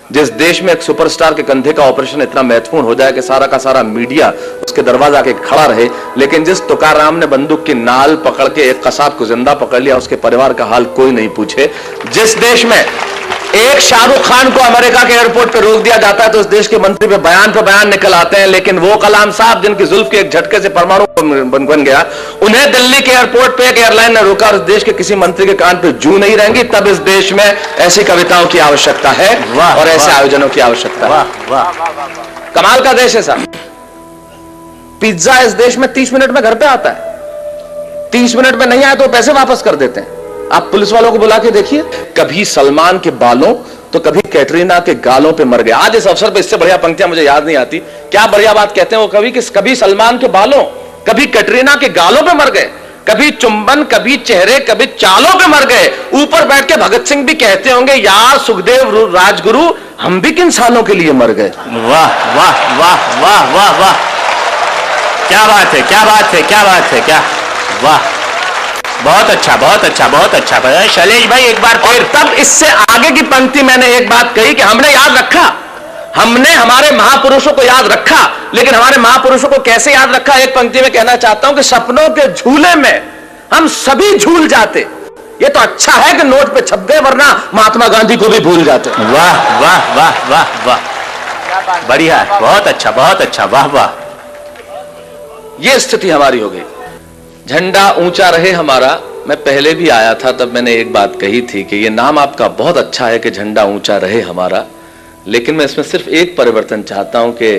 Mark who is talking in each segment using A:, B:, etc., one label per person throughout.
A: जिस देश में एक सुपरस्टार के कंधे का ऑपरेशन इतना महत्वपूर्ण हो जाए कि सारा का सारा मीडिया उसके दरवाजा के खड़ा रहे, लेकिन जिस तुकाराम ने बंदूक की नाल पकड़ के एक कसाब को जिंदा पकड़ लिया, उसके परिवार का हाल कोई नहीं पूछे। जिस देश में एक शाहरुख खान को अमेरिका के एयरपोर्ट पे रोक दिया जाता है तो उस देश के मंत्री पे बयान निकल आते हैं, लेकिन वो कलाम साहब जिनकी जुल्फ के एक झटके से परमाणु बन गया, उन्हें दिल्ली के एयरपोर्ट पे एक एयरलाइन ने रोका और उस देश के किसी मंत्री के कान पे जू नहीं रहेंगी। तब इस देश में ऐसी कविताओं की आवश्यकता है और ऐसे आयोजनों की आवश्यकता है। कमाल का देश है साहब। पिज्जा इस देश में 30 मिनट में घर पे आता है, 30 मिनट में नहीं आए तो पैसे वापस कर देते हैं। आप पुलिस वालों को बुला के देखिए, कभी सलमान के बालों तो कभी कैटरीना के गालों पे मर गए। आज इस अवसर पे इससे बढ़िया पंक्तियां मुझे याद नहीं आती, क्या बढ़िया बात कहते हैं वो कवि कि कभी सलमान के बालों कभी कैटरीना के गालों पे मर गए, कभी चुंबन कभी चेहरे कभी चालों पे मर गए। ऊपर बैठ के भगत सिंह भी कहते होंगे, यार सुखदेव राजगुरु हम भी किन सालों के लिए मर गए।
B: वाह वाह वाह वाह वाह वाह, क्या बात है, क्या बात है, क्या बात है, क्या वाह, बहुत अच्छा बहुत अच्छा बहुत अच्छा। शैलेश भाई एक बार
A: फिर तब इससे आगे की पंक्ति मैंने एक बात कही कि हमने याद रखा, हमने हमारे महापुरुषों को याद रखा, लेकिन हमारे महापुरुषों को कैसे याद रखा। एक पंक्ति में कहना चाहता हूं कि सपनों के झूले में हम सभी झूल जाते। ये तो अच्छा है कि नोट पे छप गए, वरना महात्मा गांधी को भी भूल जाते।
B: वाह वाह वाह वाह वाह, बढ़िया, बहुत अच्छा बहुत अच्छा, वाह वाह।
A: ये स्थिति हमारी हो गई। झंडा ऊंचा रहे हमारा, मैं पहले भी आया था तब मैंने एक बात कही थी कि ये नाम आपका बहुत अच्छा है कि झंडा ऊंचा रहे हमारा, लेकिन मैं इसमें सिर्फ एक परिवर्तन चाहता हूं कि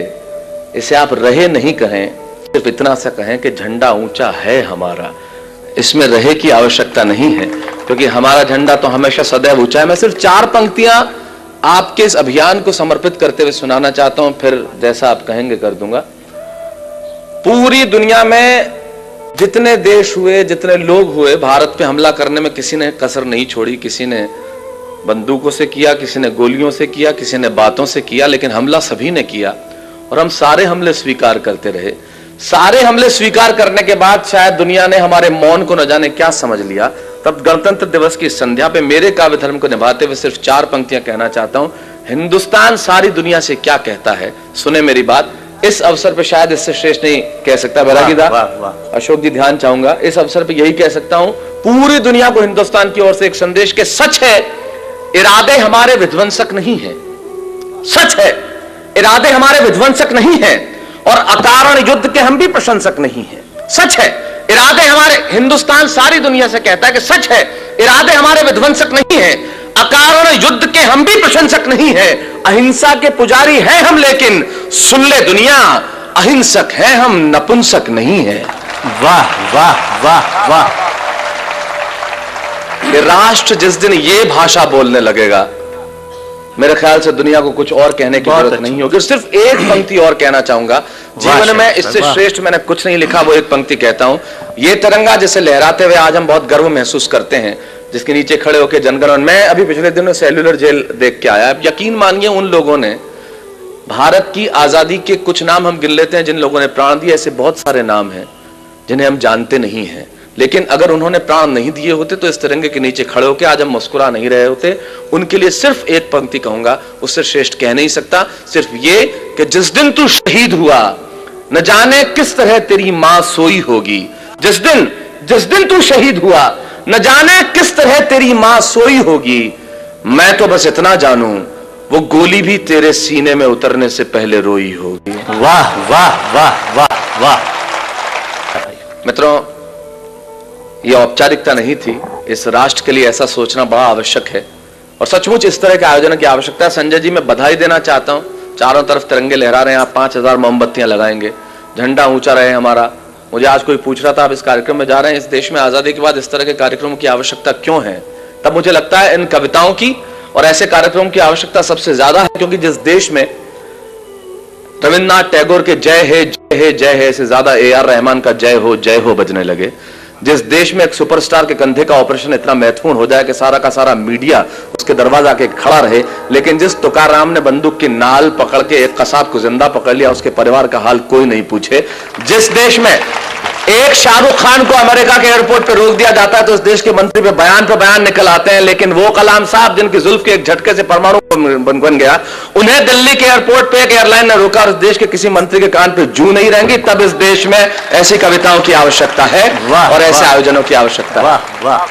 A: इसे आप रहे नहीं कहें, सिर्फ इतना सा कहें कि झंडा ऊंचा है हमारा। इसमें रहे की आवश्यकता नहीं है, क्योंकि हमारा झंडा तो हमेशा सदैव ऊंचा है। मैं सिर्फ 4 पंक्तियां आपके इस अभियान को समर्पित करते हुए सुनाना चाहता हूं, फिर जैसा आप कहेंगे कर दूंगा। पूरी दुनिया में जितने देश हुए, जितने लोग हुए, भारत पे हमला करने में किसी ने कसर नहीं छोड़ी। किसी ने बंदूकों से किया, किसी ने गोलियों से किया, किसी ने बातों से किया, लेकिन हमला सभी ने किया और हम सारे हमले स्वीकार करते रहे। सारे हमले स्वीकार करने के बाद शायद दुनिया ने हमारे मौन को न जाने क्या समझ लिया। तब गणतंत्र दिवस की संध्या पे मेरे काव्य धर्म को निभाते हुए सिर्फ 4 पंक्तियां कहना चाहता हूं। हिंदुस्तान सारी दुनिया से क्या कहता है, सुने मेरी बात। इस अवसर पे शायद इससे श्रेष्ठ नहीं कह सकता बैरागीदा, अशोक जी ध्यान चाहूंगा। इस अवसर पे यही कह सकता हूं, पूरी दुनिया को हिंदुस्तान की ओर से एक संदेश के सच है इरादे हमारे विध्वंसक नहीं है। सच है इरादे हमारे विध्वंसक नहीं है और अकारण युद्ध के हम भी प्रशंसक नहीं है। सच है इरादे हमारे, हिंदुस्तान सारी दुनिया से कहता है कि सच है इरादे हमारे विध्वंसक नहीं है, अकारण युद्ध के हम भी प्रशंसक नहीं है। अहिंसा के पुजारी हैं हम, लेकिन सुन ले दुनिया अहिंसक हैं हम, नपुंसक नहीं है।
B: वाह वाह वाह वाह।
A: राष्ट्र जिस दिन ये भाषा बोलने लगेगा, मेरे ख्याल से दुनिया को कुछ और कहने की जरूरत नहीं होगी। सिर्फ एक पंक्ति और कहना चाहूंगा, जीवन में इससे श्रेष्ठ मैंने कुछ नहीं लिखा, वो एक पंक्ति कहता हूं। ये तिरंगा जिसे लहराते हुए आज हम बहुत गर्व महसूस करते हैं, जिसके नीचे खड़े होकर जनगणमन, मैं अभी पिछले दिनों सेल्युलर जेल देख के आया। यकीन मानिए उन लोगों ने भारत की आजादी के कुछ नाम हम गिन लेते हैं जिन लोगों ने प्राण दिए, ऐसे बहुत सारे नाम हैं जिन्हें हम जानते नहीं हैं, लेकिन अगर उन्होंने प्राण नहीं दिए होते तो इस तिरंगे के नीचे खड़े होकर आज हम मुस्कुरा नहीं रहे होते। उनके लिए सिर्फ एक पंक्ति कहूंगा, उससे श्रेष्ठ कह नहीं सकता, सिर्फ ये कि जिस दिन तू शहीद हुआ न जाने किस तरह तेरी मां सोई होगी। जिस दिन तू शहीद हुआ न जाने किस तरह तेरी मां सोई होगी। मैं तो बस इतना जानूं वो गोली भी तेरे सीने में उतरने से पहले रोई होगी।
B: वाह वाह वाह वाह वाह।
A: मित्रों, यह औपचारिकता नहीं थी, इस राष्ट्र के लिए ऐसा सोचना बड़ा आवश्यक है और सचमुच इस तरह के आयोजन की आवश्यकता है। संजय जी, मैं बधाई देना चाहता हूं, चारों तरफ तिरंगे लहरा रहे हैं, आप 5000 मोमबत्तियां लगाएंगे, झंडा ऊंचा रहे हमारा। मुझे आज कोई पूछ रहा था, आप इस कार्यक्रम में जा रहे हैं, इस देश में आजादी के बाद इस तरह के कार्यक्रमों की आवश्यकता क्यों है? तब मुझे लगता है इन कविताओं की और ऐसे कार्यक्रमों की आवश्यकता सबसे ज्यादा है, क्योंकि जिस देश में रविन्द्रनाथ टैगोर के जय है जय है जय है से ज्यादा AR रहमान का जय हो बजने लगे, जिस देश में एक सुपरस्टार के कंधे का ऑपरेशन इतना महत्वपूर्ण हो जाए कि सारा का सारा मीडिया उसके दरवाजा के खड़ा रहे, लेकिन जिस तुकाराम ने बंदूक की नाल पकड़ के एक कसाब को जिंदा पकड़ लिया, उसके परिवार का हाल कोई नहीं पूछे, जिस देश में एक शाहरुख खान को अमेरिका के एयरपोर्ट पे रोक दिया जाता है तो इस देश के मंत्री पे बयान निकल आते हैं, लेकिन वो कलाम साहब जिनकी जुल्फ के एक झटके से परमाणु बन गया, उन्हें दिल्ली के एयरपोर्ट पे एक एयरलाइन ने रोका और इस देश के किसी मंत्री के कान पे जू नहीं रहेंगी। तब इस देश में ऐसी कविताओं की आवश्यकता है और ऐसे आयोजनों की आवश्यकता है।
B: वाह वाह।